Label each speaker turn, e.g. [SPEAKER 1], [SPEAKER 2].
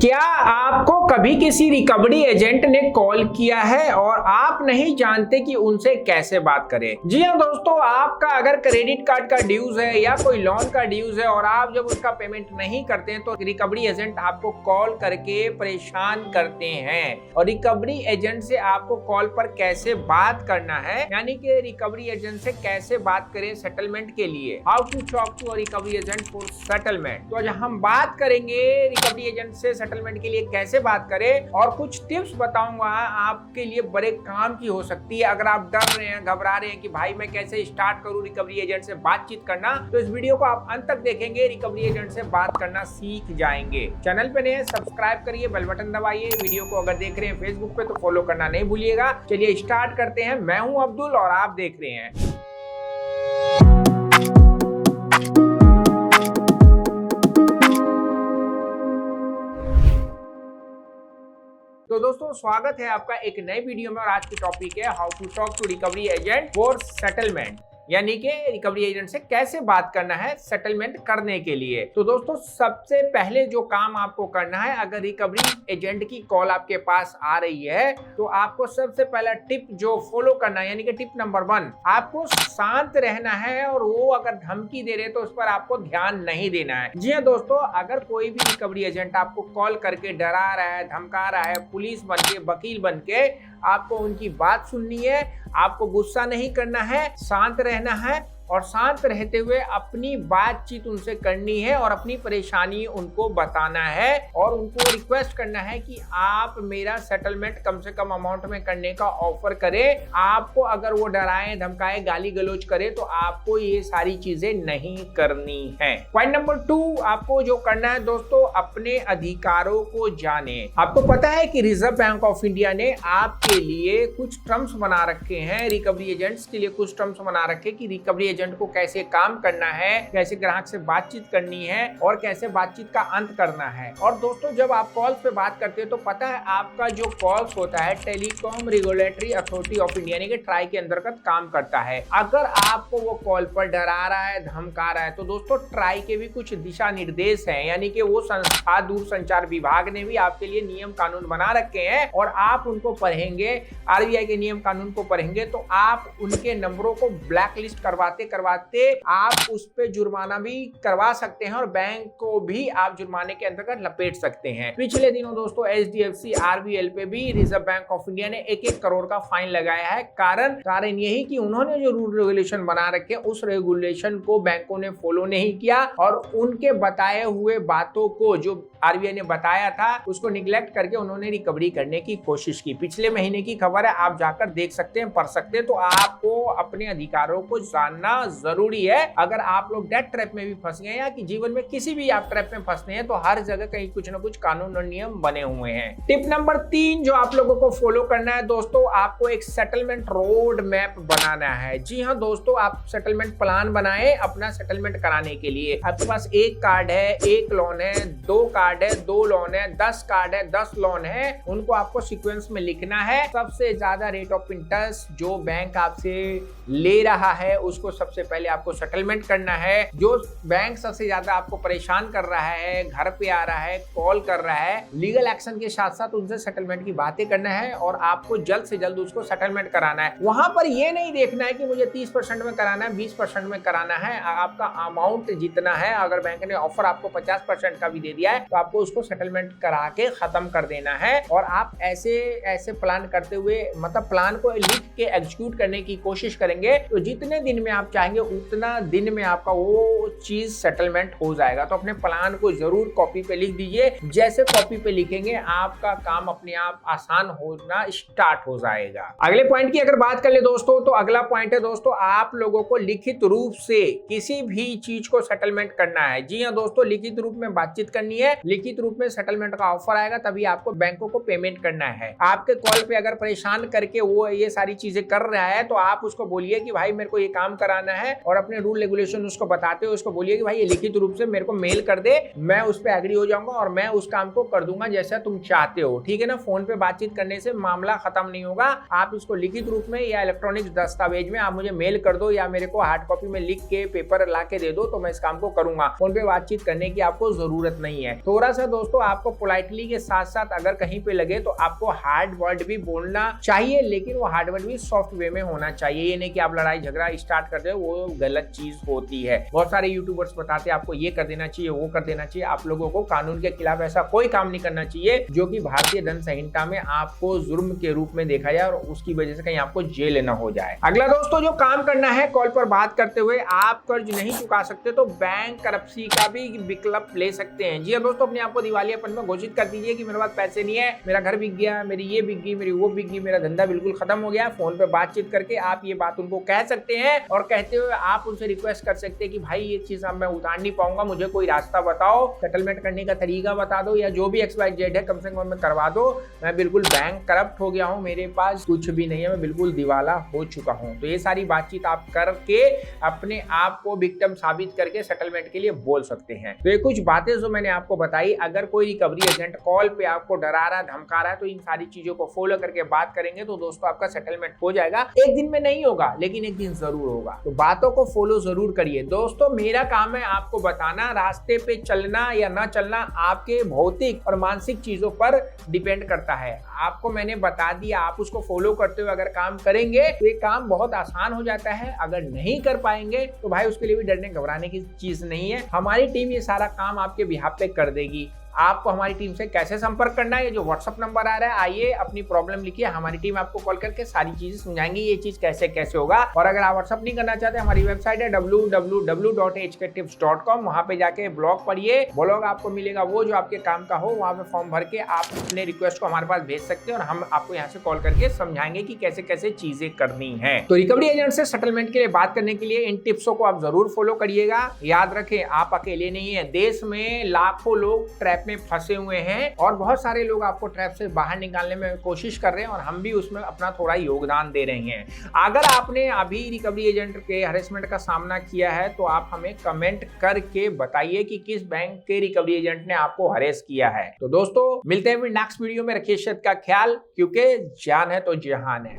[SPEAKER 1] क्या आपको कभी किसी रिकवरी एजेंट ने कॉल किया है और आप नहीं जानते कि उनसे कैसे बात करें? जी हाँ दोस्तों, आपका अगर क्रेडिट कार्ड का ड्यूज है या कोई लोन का ड्यूज है और आप जब उसका पेमेंट नहीं करते हैं तो रिकवरी एजेंट आपको कॉल करके परेशान करते हैं। और रिकवरी एजेंट से आपको कॉल पर कैसे बात करना है, यानी कि रिकवरी एजेंट से कैसे बात करें सेटलमेंट के लिए, how to talk to a recovery agent for settlement. तो आज हम बात करेंगे रिकवरी एजेंट से सेटलमेंट के लिए कैसे बात करें और कुछ टिप्स बताऊंगा आपके लिए बड़े काम की हो सकती है। अगर आप डर रहे हैं, घबरा रहे हैं कि भाई मैं कैसे स्टार्ट करूं रिकवरी एजेंट से बातचीत करना, तो इस वीडियो को आप अंत तक देखेंगे, रिकवरी एजेंट से बात करना सीख जाएंगे। चैनल पे नए सब्सक्राइब करिए, बेल बटन दबाइए। वीडियो को अगर देख रहे हैं फेसबुक पे तो फॉलो करना नहीं भूलिएगा। चलिए स्टार्ट करते हैं। मैं हूं अब्दुल और आप देख रहे हैं। तो दोस्तों स्वागत है आपका एक नए वीडियो में और आज की टॉपिक है how to talk to recovery agent for settlement, यानी कि रिकवरी एजेंट से कैसे बात करना है सेटलमेंट करने के लिए। तो दोस्तों सबसे पहले जो काम आपको करना है, अगर रिकवरी एजेंट की कॉल आपके पास आ रही है तो आपको सबसे पहला टिप जो फॉलो करना है, यानी कि टिप नंबर 1, आपको शांत रहना है और वो अगर धमकी दे रहे तो उस पर आपको ध्यान नहीं देना है। जी हाँ दोस्तों, अगर कोई भी रिकवरी एजेंट आपको कॉल करके डरा रहा है, धमका रहा है, पुलिस बन के, वकील बन के, आपको उनकी बात सुननी है। आपको गुस्सा नहीं करना है, शांत रहना है और शांत रहते हुए अपनी बातचीत उनसे करनी है और अपनी परेशानी उनको बताना है और उनको रिक्वेस्ट करना है कि आप मेरा सेटलमेंट कम से कम अमाउंट में करने का ऑफर करें। आपको अगर वो डराए, धमकाए, गाली गलौज करे तो आपको ये सारी चीजें नहीं करनी है। पॉइंट नंबर 2, आपको जो करना है दोस्तों, अपने अधिकारों को जाने। आपको पता है कि रिजर्व बैंक ऑफ इंडिया ने आपके लिए कुछ टर्म्स बना रखे हैं, रिकवरी एजेंट्स के लिए कुछ टर्म्स बना रखे कि रिकवरी एजेंट को कैसे काम करना है, कैसे ग्राहक से बातचीत करनी है और कैसे बातचीत का अंत करना है। और दोस्तों जब आप कॉल्स पे बात करते हैं तो पता है आपका जो कॉल्स होता है telecom regulatory authority of India यानी कि ट्राई के अंतर्गत काम करता है। अगर आपको वो कॉल पर डरा रहा है, धमका रहा है, तो दोस्तों ट्राई के भी कुछ दिशा निर्देश हैं, यानी कि वो संस्था दूरसंचार विभाग ने भी आपके लिए नियम कानून बना रखे हैं और आप उनको पढ़ेंगे, आरबीआई के नियम कानून को पढ़ेंगे तो आप उनके नंबरों को ब्लैक लिस्ट करवाते आप उस पे जुर्माना भी करवा सकते हैं और बैंक को भी आप जुर्माने के अंतर्गत लपेट सकते हैं। पिछले दिनों दोस्तों एचडीएफसी आरबीएल पे भी रिजर्व बैंक ऑफ इंडिया ने 1-1 करोड़ का फाइन लगाया है। कारण यही कि उन्होंने जो रूल रेगुलेशन बना रखे उस रेगुलेशन को बैंकों ने फॉलो नहीं किया और उनके बताए हुए बातों को जो आरबीआई ने बताया था उसको निगलेक्ट करके उन्होंने रिकवरी करने की कोशिश की। पिछले महीने की खबर है, आप जाकर देख सकते हैं, पढ़ सकते हैं। तो आपको अपने अधिकारों को जानना जरूरी है। अगर आप लोग डेट ट्रैप में भी फंस गए या कि जीवन में किसी भी आप ट्रैप में फंसते हैं तो हर जगह कहीं कुछ ना कुछ कानून और नियम बने हुए हैं। टिप नंबर 3 जो आप लोगों को फॉलो करना है दोस्तों, आपको एक सेटलमेंट रोड मैप बनाना है। जी हाँ दोस्तों, आप सेटलमेंट प्लान बनाए अपना सेटलमेंट कराने के लिए। आपके पास 1 कार्ड है, 1 लोन है, 2 कार्ड है, 2 लोन है, 10 कार्ड है, 10 लोन है, उनको आपको सीक्वेंस में लिखना है। सबसे ज्यादा रेट ऑफ इंटरेस्ट जो बैंक आपसे ले रहा है उसको सबसे पहले आपको सेटलमेंट करना है। जो बैंक सबसे ज्यादा आपको परेशान कर रहा है, घर पे आ रहा है, कॉल कर रहा है, लीगल एक्शन के साथ साथ उनसे सेटलमेंट की बातें करना है और आपको जल्द से जल्द उसको सेटलमेंट कराना है। वहां पर ये नहीं देखना है कि मुझे 30% में कराना है, 20% में कराना है। आपका अमाउंट जितना है, अगर बैंक ने ऑफर आपको 50% का भी दे दिया है तो आपको उसको सेटलमेंट करा के खत्म कर देना है। और आप ऐसे प्लान करते हुए, मतलब प्लान को लिख के एग्जीक्यूट करने की कोशिश करेंगे तो जितने दिन में आप चाहेंगे उतना दिन में आपका वो चीज सेटलमेंट हो जाएगा। तो अपने प्लान को जरूर कॉपी पे लिख दीजिए। जैसे कॉपी पे लिखेंगे आपका काम अपने आप आसान होना स्टार्ट हो जाएगा। अगले पॉइंट की अगर बात कर ले दोस्तों, तो अगला पॉइंट है दोस्तों, आप लोगों को लिखित रूप से किसी भी चीज को सेटलमेंट करना है। जी हाँ दोस्तों, लिखित रूप में बातचीत करनी है, लिखित रूप में सेटलमेंट का ऑफर आएगा तभी आपको बैंकों को पेमेंट करना है। आपके कॉल पे अगर परेशान करके वो ये सारी चीजें कर रहा है तो आप उसको बोलिए कि भाई मेरे को ये काम कराना कराना है और अपने रूल रेगुलेशन उसको बताते हो, उसको बोलिए कि भाई ये लिखित रूप से मेरे को मेल कर दे, मैं उस पर एग्री हो जाऊंगा और मैं उस काम को कर दूंगा जैसा तुम चाहते हो। ठीक है ना, फोन पे बातचीत करने से मामला खत्म नहीं होगा। आप इसको लिखित रूप में या इलेक्ट्रॉनिक दस्तावेज में आप मुझे मेल कर दो या मेरे को हार्ड कॉपी में लिख के पेपर ला के दे दो, तो मैं इस काम को करूंगा। फोन पे बातचीत करने की आपको जरूरत नहीं है। थोड़ा सा दोस्तों आपको पोलाइटली के साथ साथ अगर कहीं पे लगे तो आपको हार्ड वर्ड भी बोलना चाहिए, लेकिन वो हार्ड वर्ड भी सॉफ्ट वे में होना चाहिए। ये नहीं कि आप लड़ाई झगड़ा स्टार्ट करते हो, वो गलत चीज होती है। बहुत सारे यूट्यूबर्स बताते हैं आपको ये कर देना चाहिए, वो कर देना चाहिए। आप लोगों को कानून के खिलाफ ऐसा कोई काम नहीं करना चाहिए जो कि भारतीय दंड संहिता में आपको जुर्म के रूप में देखा जाए और उसकी वजह से कहीं आपको जेल न हो जाए। अगला दोस्तों जो काम करना है, कॉल पर बात करते हुए आप कर्ज नहीं चुका सकते तो बैंक करप्सी का भी विकल्प ले सकते हैं। जी दोस्तों, अपने आप को दिवालियापन में घोषित कर दीजिए कि मेरे पास पैसे नहीं है, मेरा घर बिक गया, मेरी ये बिक गई, मेरी वो बिक गई, मेरा धंधा बिल्कुल खत्म हो गया। फोन पे बातचीत करके आप ये बात उनको कह सकते हैं और कहते हुए आप उनसे रिक्वेस्ट कर सकते हैं कि भाई ये चीज अब मैं उतार नहीं पाऊंगा, मुझे कोई रास्ता बताओ, सेटलमेंट करने का तरीका बता दो या जो भी XYZ है कम से कम मैं करवा दो। मैं बिल्कुल बैंक करप्ट हो गया हूँ, मेरे पास कुछ भी नहीं है, मैं बिल्कुल दिवाला हो चुका हूँ। तो ये सारी बातचीत आप करके अपने आप को विक्टिम साबित करके सेटलमेंट के लिए बोल सकते हैं। तो ये कुछ बातें जो मैंने आपको बताई, अगर कोई रिकवरी एजेंट कॉल पे आपको डरा रहा, धमका रहा है, तो इन सारी चीजों को फॉलो करके बात करेंगे तो दोस्तों आपका सेटलमेंट हो जाएगा। एक दिन में नहीं होगा लेकिन एक दिन जरूर होगा। तो बातों को फॉलो जरूर करिए दोस्तों। मेरा काम है आपको बताना, रास्ते पे चलना या ना चलना आपके भौतिक और मानसिक चीजों पर डिपेंड करता है। आपको मैंने बता दिया, आप उसको फॉलो करते हुए अगर काम करेंगे तो ये काम बहुत आसान हो जाता है। अगर नहीं कर पाएंगे तो भाई उसके लिए भी डरने घबराने की चीज नहीं है। हमारी टीम ये सारा काम आपके बिहाफ पे कर देगी। आपको हमारी टीम से कैसे संपर्क करना है, ये जो व्हाट्सअप नंबर आ रहा है, आइए अपनी प्रॉब्लम लिखिए, हमारी टीम आपको कॉल करके सारी चीजें समझाएंगे ये चीज कैसे कैसे होगा। और अगर आप व्हाट्सअप नहीं करना चाहते, हमारी वेबसाइट है www.hktips.com, वहां पे जाके ब्लॉग पढ़िए, ब्लॉग आपको मिलेगा वो जो आपके काम का हो। वहां पे फॉर्म भर के आप अपने रिक्वेस्ट को हमारे पास भेज सकते हैं और हम आपको यहाँ से कॉल करके समझाएंगे कि कैसे कैसे चीजें करनी है। तो रिकवरी एजेंट से सेटलमेंट के लिए बात करने के लिए इन टिप्सों को आप जरूर फॉलो करिएगा। याद रखें, आप अकेले नहीं है, देश में लाखों लोग ट्रैप में फंसे हुए हैं और बहुत सारे लोग आपको ट्रैप से बाहर निकालने में कोशिश कर रहे हैं और हम भी उसमें अपना थोड़ा योगदान दे रहे हैं। अगर आपने अभी रिकवरी एजेंट के हरेसमेंट का सामना किया है तो आप हमें कमेंट करके बताइए कि किस बैंक के रिकवरी एजेंट ने आपको हरेस किया है। तो दोस्तों मिलते हैं फिर नेक्स्ट वीडियो में। रखिए सेहत का ख्याल, क्योंकि जान है तो जहान है।